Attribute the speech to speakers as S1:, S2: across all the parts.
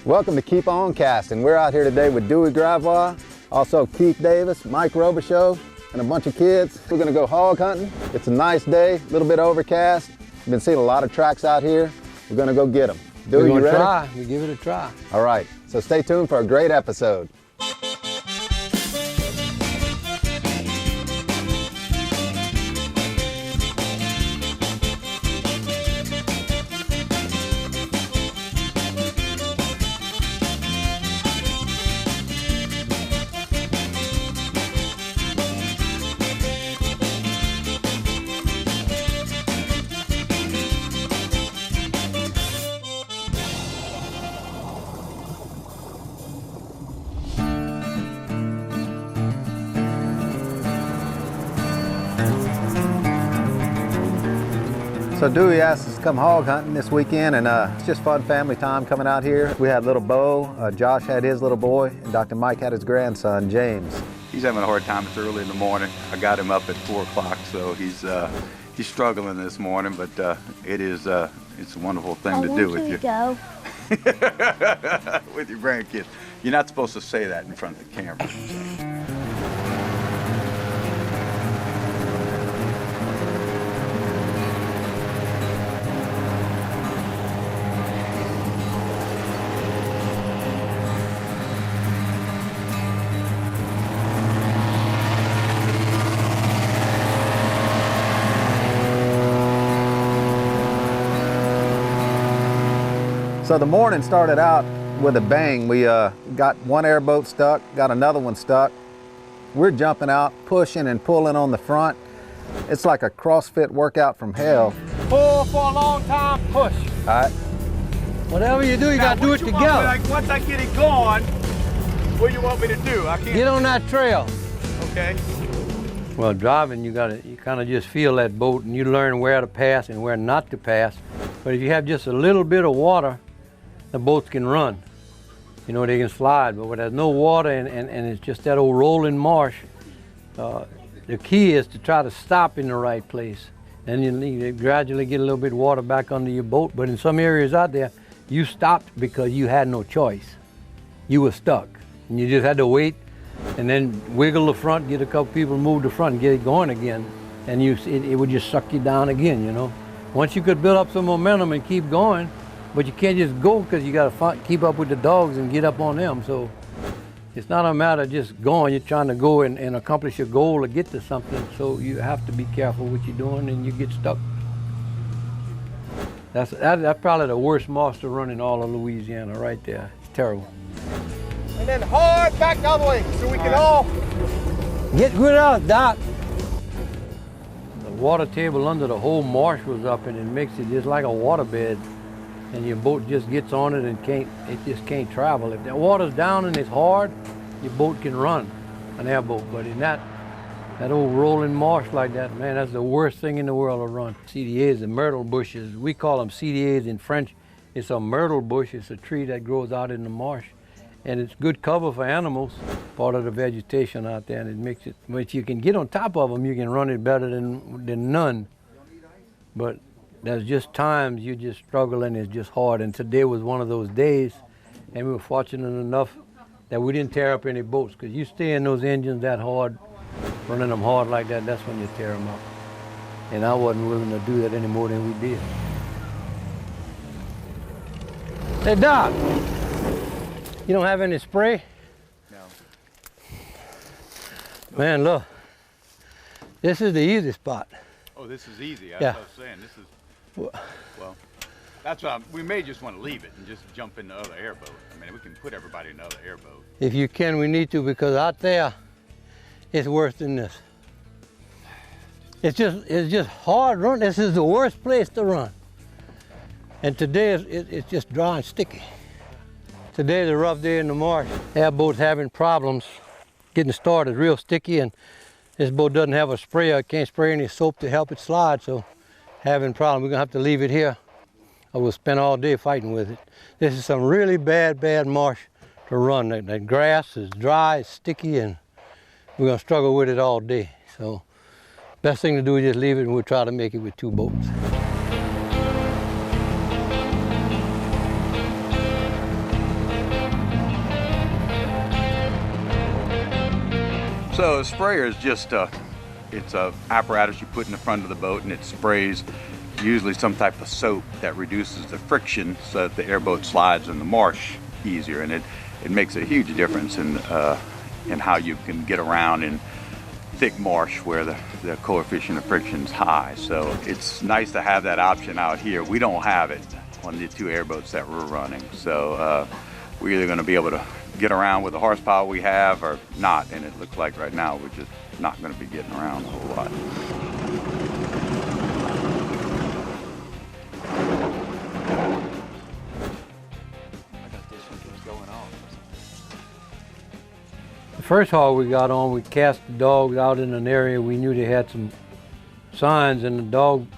S1: Welcome to Keep On Casting. We're out here today with Dewey Gravois, also Keith Davis, Mike Robichaux, and a bunch of kids. We're gonna go hog hunting. It's a nice day, a little bit overcast. We've been seeing a lot of tracks out here. We're gonna go get them. Dewey, you ready?
S2: Try. We give it a try.
S1: All right, so stay tuned for a great episode. So Dewey asked us to come hog hunting this weekend, and it's just fun family time coming out here. We had little Bo, Josh had his little boy, and Dr. Mike had his grandson, James.
S3: He's having a hard time. It's early in the morning. I got him up at 4 o'clock, so he's struggling this morning, but it's a wonderful thing to do with with your grandkids. You're not supposed to say that in front of the camera.
S1: So the morning started out with a bang. We got one airboat stuck, got another one stuck. We're jumping out, pushing and pulling on the front. It's like a CrossFit workout from hell.
S2: Pull for a long time, push.
S1: All right.
S2: Whatever you do, you gotta do it together.
S3: Once I get it going, what do you want me to do? I can't.
S2: Get on that trail.
S3: Okay.
S2: Well, driving, you kind of just feel that boat and you learn where to pass and where not to pass. But if you have just a little bit of water, the boats can run. You know, they can slide, but when there's no water and it's just that old rolling marsh, the key is to try to stop in the right place. And you gradually get a little bit of water back under your boat, but in some areas out there, you stopped because you had no choice. You were stuck, and you just had to wait and then wiggle the front, get a couple people to move the front and get it going again, and it would just suck you down again, you know. Once you could build up some momentum and keep going, but you can't just go because you got to keep up with the dogs and get up on them. So it's not a matter of just going. You're trying to go and accomplish your goal or get to something. So you have to be careful what you're doing and you get stuck. That's probably the worst marsh to run in all of Louisiana right there. It's terrible.
S4: And then hard back the other way so we can all
S2: get good out, Doc. The water table under the whole marsh was up and it makes it just like a water bed. And your boat just gets on it and it just can't travel. If the water's down and it's hard, your boat can run, an airboat. But in that old rolling marsh like that, man, that's the worst thing in the world to run. CDAs, the myrtle bushes, we call them CDAs in French. It's a myrtle bush, it's a tree that grows out in the marsh. And it's good cover for animals, part of the vegetation out there, and it makes it, but if you can get on top of them, you can run it better than none. But there's just times you just struggle and it's just hard, and today was one of those days, and we were fortunate enough that we didn't tear up any boats, because you stay in those engines that hard, running them hard like that, that's when you tear them up. And I wasn't willing to do that any more than we did. Hey, Doc, you don't have any spray?
S3: No.
S2: Man, look, this is the easy spot.
S3: Oh, this is easy.
S2: Yeah.
S3: I was saying, this is, well, that's why we may just want to leave it and just jump in the other airboat. I mean, we can put everybody in the other airboat.
S2: If you can, we need to, because out there, it's worse than this. It's just hard run. This is the worst place to run. And today, it's just dry and sticky. Today's a rough day in the marsh. Airboat's having problems getting started, real sticky, and this boat doesn't have a sprayer. It can't spray any soap to help it slide, so having problems. We're gonna have to leave it here, or we'll spend all day fighting with it. This is some really bad marsh to run. That grass is dry, it's sticky, and we're gonna struggle with it all day. So best thing to do is just leave it, and we'll try to make it with 2 boats.
S3: So a sprayer is just it's a apparatus you put in the front of the boat, and it sprays usually some type of soap that reduces the friction so that the airboat slides in the marsh easier, and it makes a huge difference in how you can get around in thick marsh where the coefficient of friction is high. So it's nice to have that option out here. We don't have it on the 2 airboats that we're running. So we're either going to be able to get around with the horsepower we have or not, and it looks like right now we're just not going to be getting around a whole lot.
S2: The first hog we got on, we cast the dogs out in an area we knew they had some signs, and the dog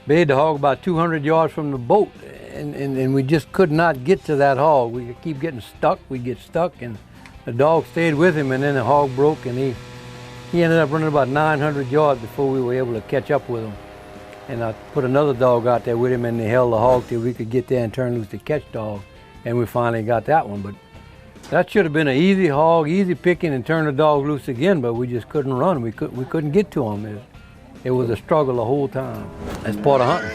S2: bayed the hog about 200 yards from the boat, and we just could not get to that hog. We could keep getting stuck, we'd get stuck, and the dog stayed with him, and then the hog broke, and he ended up running about 900 yards before we were able to catch up with him. And I put another dog out there with him, and they held the hog till we could get there and turn loose the catch dog, and we finally got that one. But that should have been an easy hog, easy picking, and turn the dog loose again, but we just couldn't run. We couldn't get to him. It was a struggle the whole time. That's part of hunting.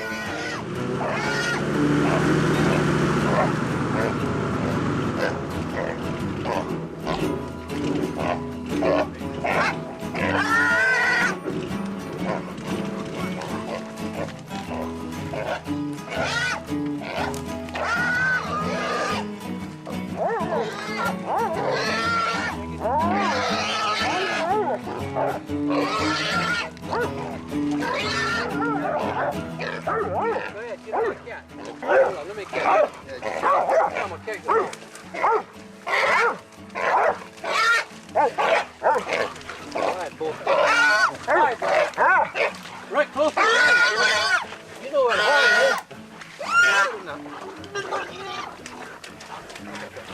S2: Right close to that. You know where the hog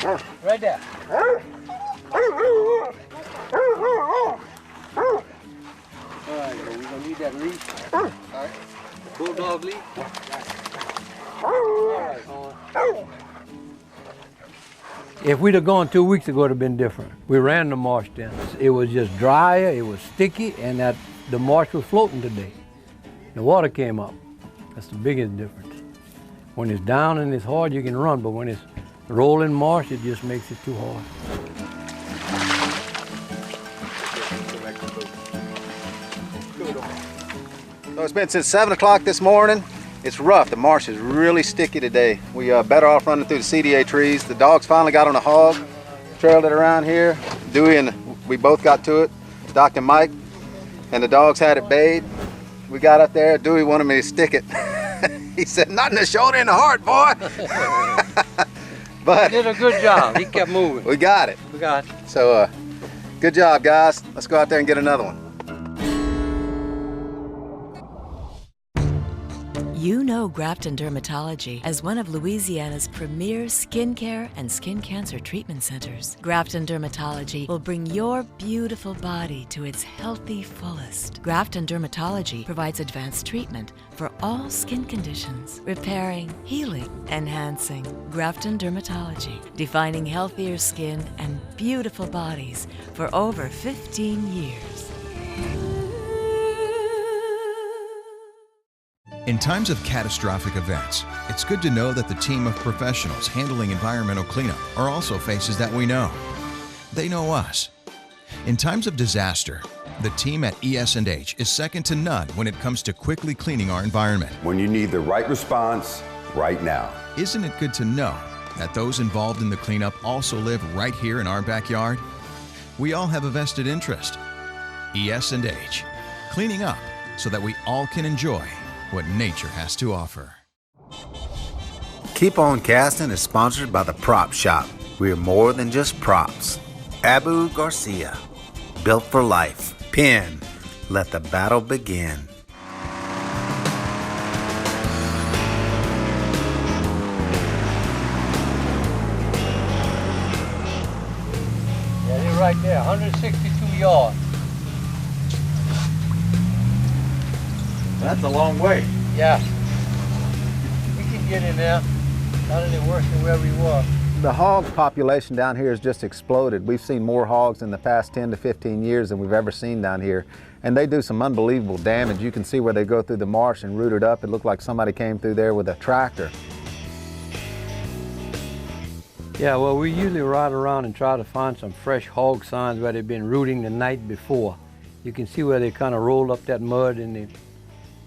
S2: is. Right there. Alright, so we're gonna need that leash. Alright. Bulldog leash. Alright, if we'd have gone 2 weeks ago, it would have been different. We ran the marsh then. It was just drier, it was sticky, and the marsh was floating today. The water came up. That's the biggest difference. When it's down and it's hard, you can run, but when it's rolling marsh, it just makes it too hard.
S1: So it's been since 7 o'clock this morning. It's rough. The marsh is really sticky today. We better off running through the CDA trees. The dogs finally got on a hog, trailed it around here. Dewey and we both got to it, Doc and Mike, and the dogs had it bayed. We got up there. Dewey wanted me to stick it. He said, "Not in the shoulder, in the heart, boy." But
S2: he did a good job. He kept moving.
S1: We got it.
S2: We got it.
S1: So good job, guys. Let's go out there and get another one.
S5: You know Grafton Dermatology as one of Louisiana's premier skincare and skin cancer treatment centers. Grafton Dermatology will bring your beautiful body to its healthy fullest. Grafton Dermatology provides advanced treatment for all skin conditions, repairing, healing, enhancing. Grafton Dermatology, defining healthier skin and beautiful bodies for over 15 years.
S6: In times of catastrophic events, it's good to know that the team of professionals handling environmental cleanup are also faces that we know. They know us. In times of disaster, the team at ES&H is second to none when it comes to quickly cleaning our environment.
S7: When you need the right response, right now.
S6: Isn't it good to know that those involved in the cleanup also live right here in our backyard? We all have a vested interest. ES&H, cleaning up so that we all can enjoy what nature has to offer.
S8: Keep On Casting is sponsored by the Prop Shop. We are more than just props. Abu Garcia, built for life. Pin, let the battle begin.
S2: Yeah, they're right there, 162 yards.
S3: That's a long way.
S2: Yeah. We can get in there. Not any worse than where we were.
S1: The hog population down here has just exploded. We've seen more hogs in the past 10 to 15 years than we've ever seen down here. And they do some unbelievable damage. You can see where they go through the marsh and root it up. It looked like somebody came through there with a tractor.
S2: Yeah, well, we usually ride around and try to find some fresh hog signs where they've been rooting the night before. You can see where they kind of roll up that mud, and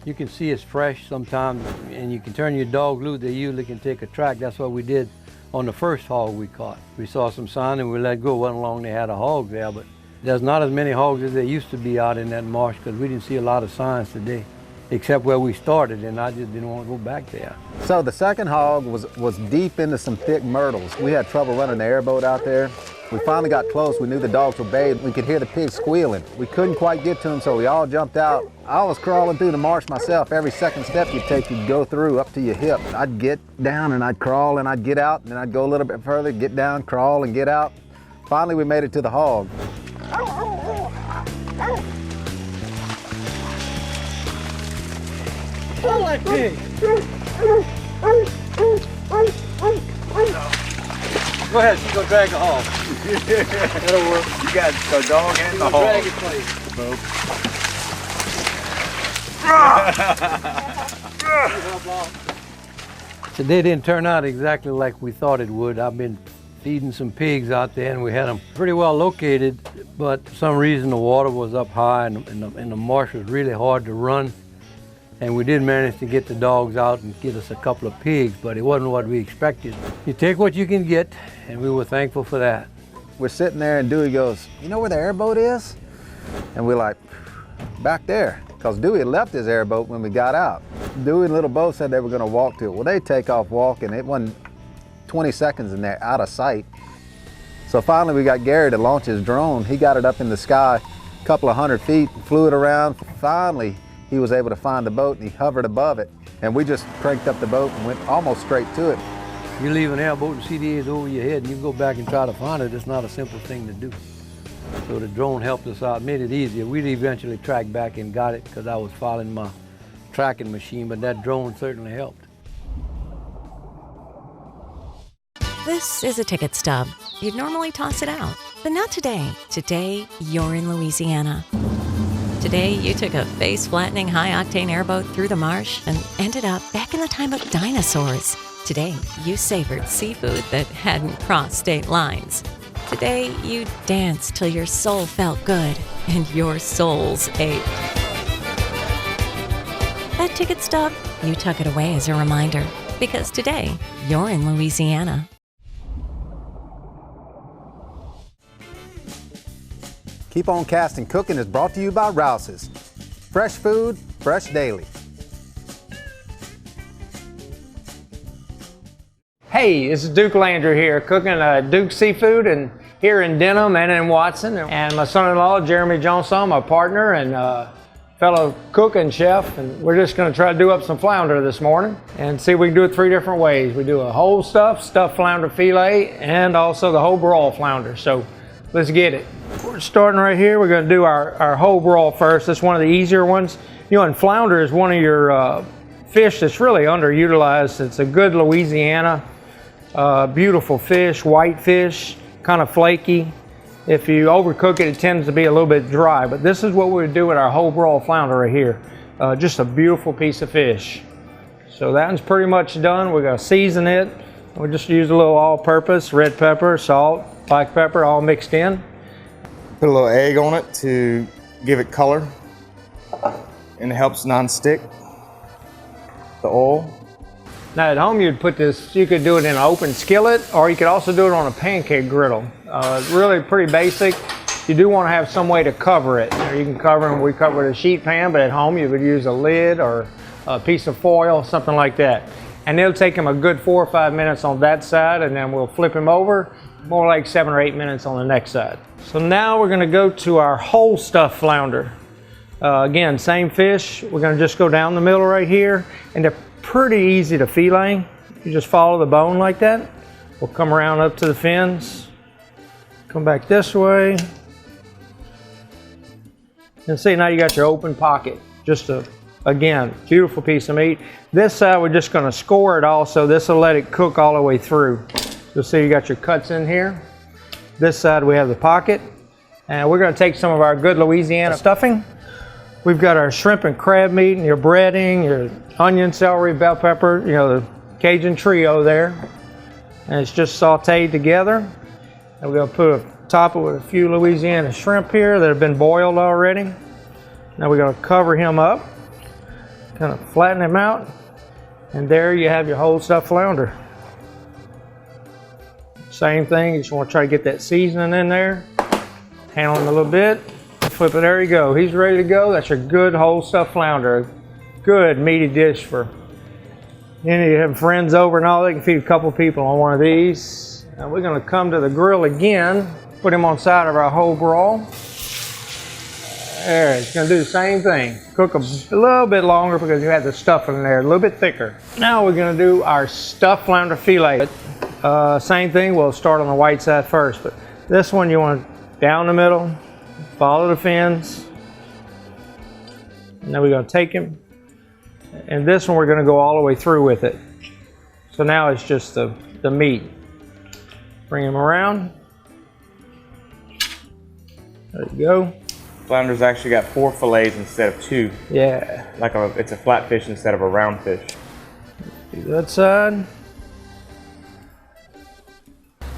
S2: you can see it's fresh sometimes, and you can turn your dog loose. They usually can take a track. That's what we did on the first hog we caught. We saw some sign and we let go. It wasn't long they had a hog there, but there's not as many hogs as there used to be out in that marsh because we didn't see a lot of signs today, except where we started, and I just didn't want to go back there.
S1: So the second hog was deep into some thick myrtles. We had trouble running the airboat out there. We finally got close. We knew the dogs were bayed. We could hear the pigs squealing. We couldn't quite get to them, so we all jumped out. I was crawling through the marsh myself. Every second step you take, you'd go through up to your hip. I'd get down and I'd crawl and I'd get out, and then I'd go a little bit further, get down, crawl and get out. Finally, we made it to the hog.
S2: I like pigs. Go ahead, you go drag the hog. That'll work.
S3: You got the dog and the hog.
S2: Drag it, please. Today didn't turn out exactly like we thought it would. I've been feeding some pigs out there, and we had them pretty well located, but for some reason the water was up high and the marsh was really hard to run. And we did manage to get the dogs out and get us a couple of pigs, but it wasn't what we expected. You take what you can get, and we were thankful for that.
S1: We're sitting there and Dewey goes, "You know where the airboat is?" And we're like, "Back there," because Dewey had left his airboat when we got out. Dewey and Little Bo said they were gonna walk to it. Well, they take off walking. It wasn't 20 seconds in there, out of sight. So finally we got Gary to launch his drone. He got it up in the sky, a couple of 100 feet, flew it around. Finally, he was able to find the boat, and he hovered above it. And we just cranked up the boat and went almost straight to it.
S2: You leave an airboat and CDAs over your head and you go back and try to find it, it's not a simple thing to do. So the drone helped us out, made it easier. We'd eventually track back and got it because I was following my tracking machine, but that drone certainly helped.
S9: This is a ticket stub. You'd normally toss it out, but not today. Today, you're in Louisiana. Today, you took a face-flattening, high-octane airboat through the marsh and ended up back in the time of dinosaurs. Today, you savored seafood that hadn't crossed state lines. Today, you danced till your soul felt good and your souls ached. That ticket stub, you tuck it away as a reminder, because today, you're in Louisiana.
S1: Keep On Casting Cooking is brought to you by Rouse's. Fresh food, fresh daily.
S10: Hey, this is Duke Landry here, cooking Duke Seafood and here in Denham and in Watson. And my son-in-law, Jeremy Johnson, my partner and fellow cook and chef. And we're just gonna try to do up some flounder this morning and see if we can do it 3 different ways. We do a whole stuffed flounder filet and also the whole broil flounder. So let's get it. We're starting right here. We're going to do our whole broil first. That's one of the easier ones. You know, and flounder is one of your fish that's really underutilized. It's a good Louisiana, beautiful fish, white fish, kind of flaky. If you overcook it, it tends to be a little bit dry. But this is what we would do with our whole broil flounder right here. Just a beautiful piece of fish. So that one's pretty much done. We're going to season it. We'll just use a little all-purpose, red pepper, salt, black pepper, all mixed in.
S11: Put a little egg on it to give it color, and it helps non-stick. The oil.
S10: Now at home you'd put this, you could do it in an open skillet, or you could also do it on a pancake griddle. Really pretty basic. You do want to have some way to cover it. You can cover them, we cover it with a sheet pan, but at home you would use a lid or a piece of foil, something like that. And it'll take them a good 4 or 5 minutes on that side, and then we'll flip them over, more like 7 or 8 minutes on the next side. So now we're gonna go to our whole stuffed flounder. Again, same fish. We're gonna just go down the middle right here, and they're pretty easy to fillet. You just follow the bone like that. We'll come around up to the fins, come back this way. And see, now you got your open pocket. Just a, again, beautiful piece of meat. This side, we're just gonna score it also. This will let it cook all the way through. You'll see you got your cuts in here. This side we have the pocket. And we're gonna take some of our good Louisiana stuffing. We've got our shrimp and crab meat and your breading, your onion, celery, bell pepper, you know, the Cajun trio there. And it's just sauteed together. And we're gonna top it with a few Louisiana shrimp here that have been boiled already. Now we're gonna cover him up, kind of flatten him out. And there you have your whole stuffed flounder. Same thing, you just wanna try to get that seasoning in there. Handle him a little bit. Flip it, there you go. He's ready to go. That's your good whole stuffed flounder. Good meaty dish for, you know, you have friends over and all, they can feed a couple people on one of these. Now we're gonna come to the grill again, put him on side of our whole brawl. There, it's gonna do the same thing. Cook a little bit longer because you have the stuffing in there, a little bit thicker. Now we're gonna do our stuffed flounder filet. Same thing, we'll start on the white side first, but this one you want down the middle, follow the fins, and then we're going to take him, and this one we're going to go all the way through with it. So now it's just the meat. Bring him around. There you go.
S11: Flounder's actually got 4 fillets instead of 2.
S10: Yeah.
S11: Like it's a flat fish instead of a round fish.
S10: Do that side.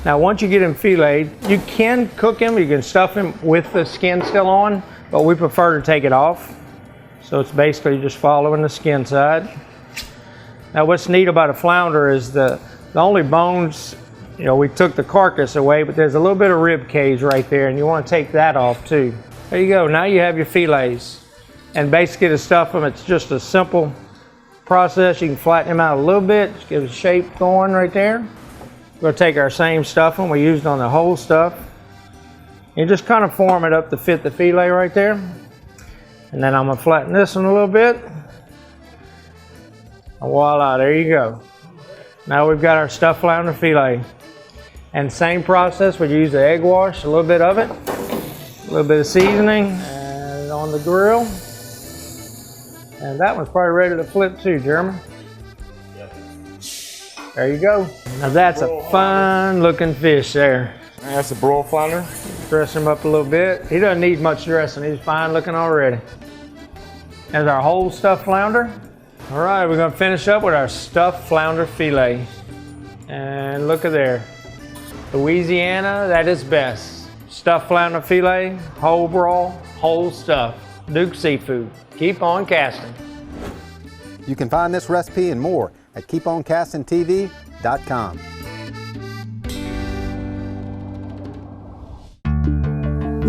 S10: Now once you get him filleted, you can cook him, you can stuff him with the skin still on, but we prefer to take it off. So it's basically just following the skin side. Now what's neat about a flounder is the only bones, you know, we took the carcass away, but there's a little bit of rib cage right there, and you want to take that off too. There you go, now you have your fillets. And basically to stuff them, it's just a simple process. You can flatten them out a little bit, just give it a shape going right there. We're gonna take our same stuffing we used on the whole stuff and just kind of form it up to fit the filet right there. And then I'm gonna flatten this one a little bit. And voila, there you go. Now we've got our stuffed flounder filet. And same process, we use the egg wash, a little bit of it, a little bit of seasoning, and on the grill. And that one's probably ready to flip too, Jeremy. There you go. Now that's a fun looking fish there.
S11: That's a broil flounder.
S10: Dress him up a little bit. He doesn't need much dressing. He's fine looking already. There's our whole stuffed flounder. All right, we're gonna finish up with our stuffed flounder filet. And look at there. Louisiana, that is best. Stuffed flounder filet, whole brawl, whole stuff. Duke Seafood. Keep on casting.
S1: You can find this recipe and more at keeponcastingtv.com.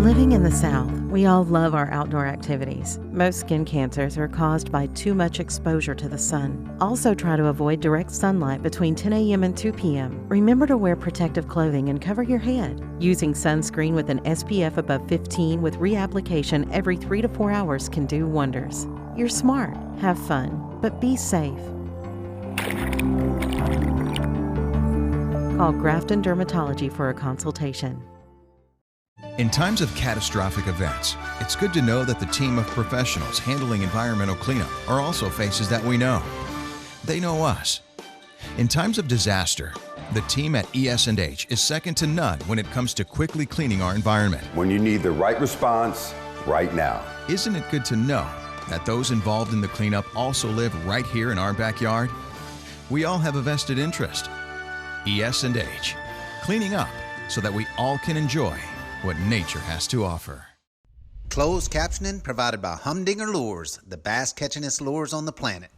S12: Living in the South, we all love our outdoor activities. Most skin cancers are caused by too much exposure to the sun. Also try to avoid direct sunlight between 10 a.m. and 2 p.m. Remember to wear protective clothing and cover your head. Using sunscreen with an SPF above 15 with reapplication every 3 to 4 hours can do wonders. You're smart, have fun, but be safe. Call Grafton Dermatology for a consultation.
S6: In times of catastrophic events, it's good to know that the team of professionals handling environmental cleanup are also faces that we know. They know us. In times of disaster, the team at ES&H is second to none when it comes to quickly cleaning our environment.
S7: When you need the right response, right now.
S6: Isn't it good to know that those involved in the cleanup also live right here in our backyard? We all have a vested interest. ES&H, cleaning up so that we all can enjoy what nature has to offer.
S8: Closed captioning provided by Humdinger Lures, the bass catchingest lures on the planet.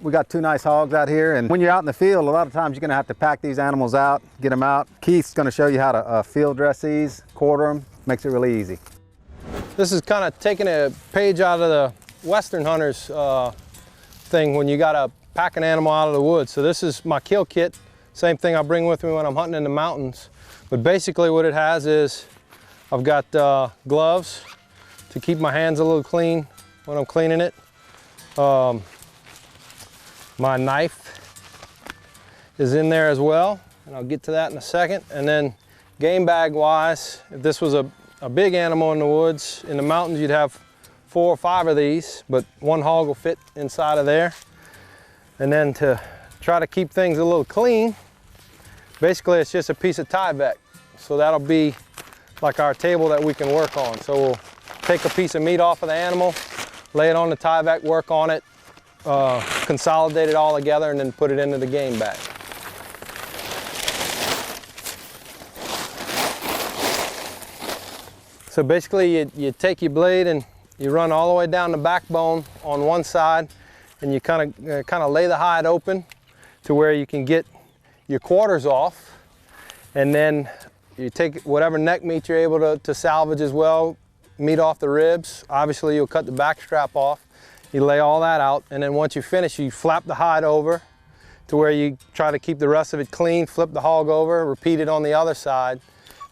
S1: We got 2 nice hogs out here, and when you're out in the field, a lot of times you're gonna have to pack these animals out, get them out. Keith's gonna show you how to field dress these, quarter them, makes it really easy.
S13: This is kind of taking a page out of the Western hunters thing when you gotta pack an animal out of the woods. So this is my kill kit, same thing I bring with me when I'm hunting in the mountains. But basically what it has is, I've got gloves to keep my hands a little clean when I'm cleaning it. My knife is in there as well, and I'll get to that in a second. And then game bag wise, if this was a a big animal in the woods. In the mountains you'd have 4 or 5 of these, but one hog will fit inside of there. And then to try to keep things a little clean, basically it's just a piece of Tyvek. So that'll be like our table that we can work on. So we'll take a piece of meat off of the animal, lay it on the Tyvek, work on it, consolidate it all together, and then put it into the game bag. So basically you take your blade and you run all the way down the backbone on one side, and you kind of lay the hide open to where you can get your quarters off, and then you take whatever neck meat you're able to salvage as well, meat off the ribs. Obviously you'll cut the back strap off. You lay all that out, and then once you finish, you flap the hide over to where you try to keep the rest of it clean, flip the hog over, repeat it on the other side.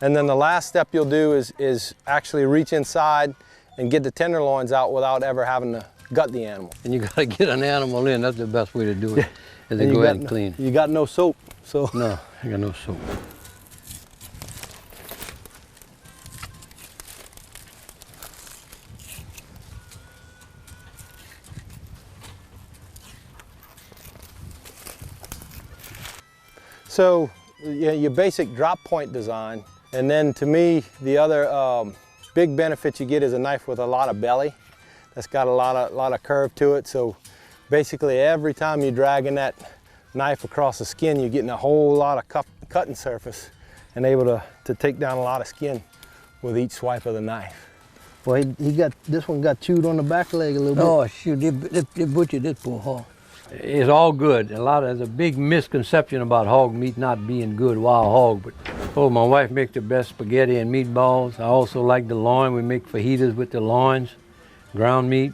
S13: And then the last step you'll do is actually reach inside and get the tenderloins out without ever having to gut the animal.
S2: And you gotta get an animal in, that's the best way to do it, is to go ahead and clean.
S13: You got no soap, so.
S2: No, I got no soap.
S13: So your basic drop point design, and then to me the other big benefit you get is a knife with a lot of belly. That's got a lot of curve to it. So basically every time you're dragging that knife across the skin, you're getting a whole lot of cutting surface and able to take down a lot of skin with each swipe of the knife.
S14: Well, this one got chewed on the back leg a little bit.
S2: Oh shoot, they butchered this poor hog. It's all good. There's a big misconception about hog meat not being good, wild hog, but oh, my wife makes the best spaghetti and meatballs. I also like the loin. We make fajitas with the loins, ground meat.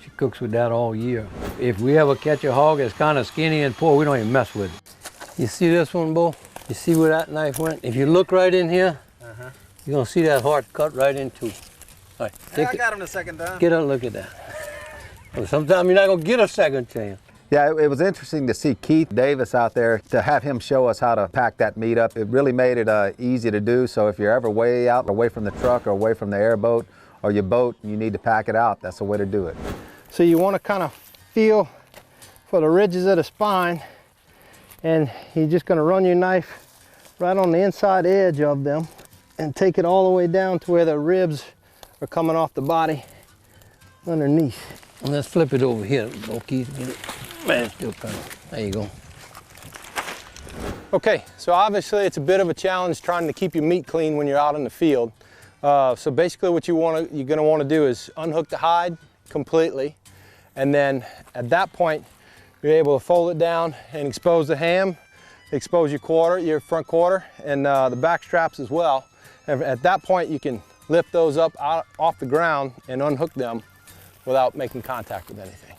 S2: She cooks with that all year. If we ever catch a hog that's kind of skinny and poor, we don't even mess with it. You see this one, Bo? You see where that knife went? If you look right in here, you're gonna see that heart cut right in two. All right,
S1: I got him the second time.
S2: Get up, look at that. Well, sometimes you're not gonna get a second chance.
S1: Yeah, it was interesting to see Keith Davis out there, to have him show us how to pack that meat up. It really made it easy to do. So if you're ever way out, away from the truck or away from the airboat or your boat, and you need to pack it out, that's the way to do it.
S13: So you want to kind of feel for the ridges of the spine, and you're just going to run your knife right on the inside edge of them and take it all the way down to where the ribs are coming off the body underneath.
S2: And let's flip it over here, Keith. Get it. Man, it's still coming. There you go.
S13: Okay, so obviously it's a bit of a challenge trying to keep your meat clean when you're out in the field. So basically what you're going to want to do is unhook the hide completely, and then at that point you're able to fold it down and expose the ham, expose your front quarter, and the back straps as well. And at that point you can lift those up off the ground and unhook them without making contact with anything.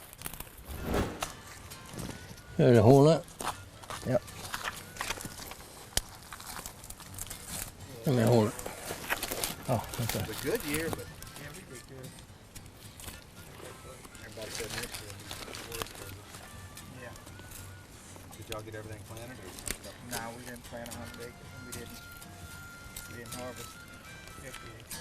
S2: There's a whole lot.
S14: Yep.
S2: Let me hold it.
S14: Oh, okay.
S4: It's a good year, but yeah, we did good. Everybody said next year will be worse. Yeah.
S3: Did y'all get everything planted? Or?
S4: No, we didn't plant 100 acres. We didn't harvest 50 acres.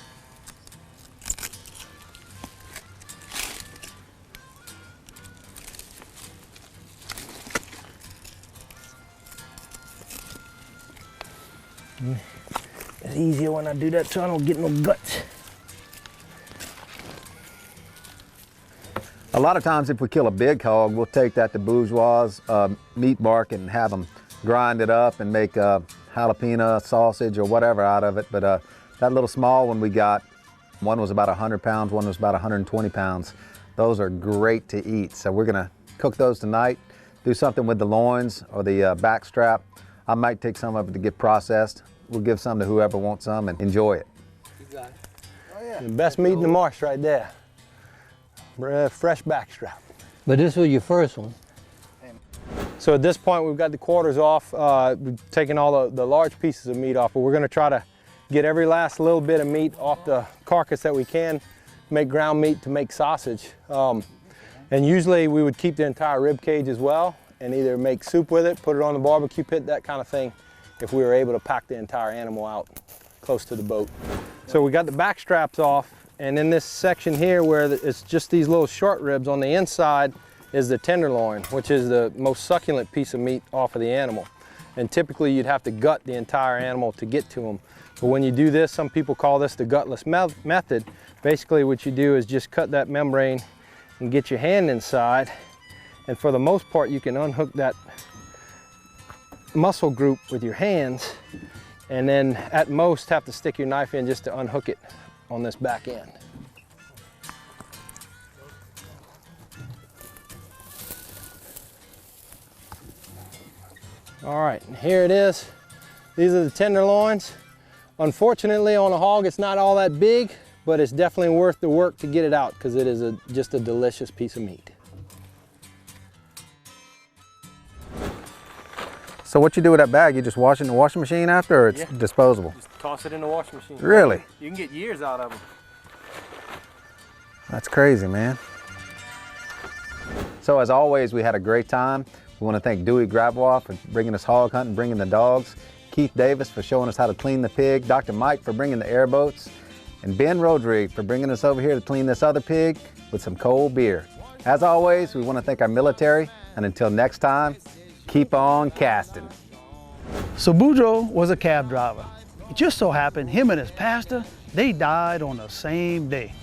S14: It's easier when I do that so I don't get no guts.
S1: A lot of times if we kill a big hog, we'll take that to bourgeois meat market and have them grind it up and make jalapeno sausage or whatever out of it. But that little small one we got, one was about 100 pounds, one was about 120 pounds. Those are great to eat. So we're gonna cook those tonight, do something with the loins or the back strap. I might take some of it to get processed. We'll give some to whoever wants some and enjoy it.
S13: You got it. Oh yeah. The best meat in the marsh right there. Fresh back strap.
S2: But this was your first one.
S13: So at this point we've got the quarters off. We've taken all the large pieces of meat off, but we're gonna try to get every last little bit of meat off the carcass that we can, make ground meat to make sausage. And usually we would keep the entire rib cage as well and either make soup with it, put it on the barbecue pit, that kind of thing, if we were able to pack the entire animal out close to the boat. So we got the back straps off, and in this section here where it's just these little short ribs on the inside is the tenderloin, which is the most succulent piece of meat off of the animal. And typically you'd have to gut the entire animal to get to them. But when you do this, some people call this the gutless method. Basically what you do is just cut that membrane and get your hand inside. And for the most part, you can unhook that muscle group with your hands, and then at most have to stick your knife in just to unhook it on this back end. All right, and here it is. These are the tenderloins. Unfortunately, on a hog, it's not all that big, but it's definitely worth the work to get it out because it is just a delicious piece of meat.
S1: So what you do with that bag? You just wash it in the washing machine after, or it's disposable?
S14: Just toss it in the washing machine.
S1: Really?
S14: You can get years out of them.
S1: That's crazy, man. So as always, we had a great time. We want to thank Dewey Gravois for bringing us hog hunting, bringing the dogs, Keith Davis for showing us how to clean the pig, Dr. Mike for bringing the airboats, and Ben Rodrigue for bringing us over here to clean this other pig with some cold beer. As always, we want to thank our military, and until next time, keep on casting.
S15: So Boudreaux was a cab driver. It just so happened him and his pastor, they died on the same day.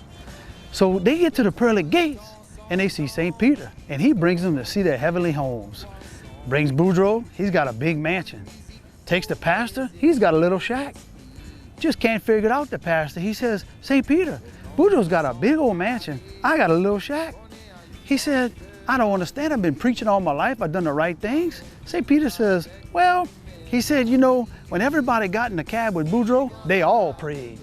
S15: So they get to the pearly gates and they see St. Peter, and he brings them to see their heavenly homes. Brings Boudreaux, he's got a big mansion. Takes the pastor, he's got a little shack. Just can't figure it out, the pastor. He says, St. Peter, Boudreaux's got a big old mansion, I got a little shack. He said, I don't understand, I've been preaching all my life, I've done the right things. St. Peter says, well, he said, you know, when everybody got in the cab with Boudreaux, they all prayed.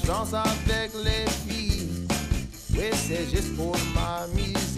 S16: Danse avec les filles, oui c'est juste pour ma mise.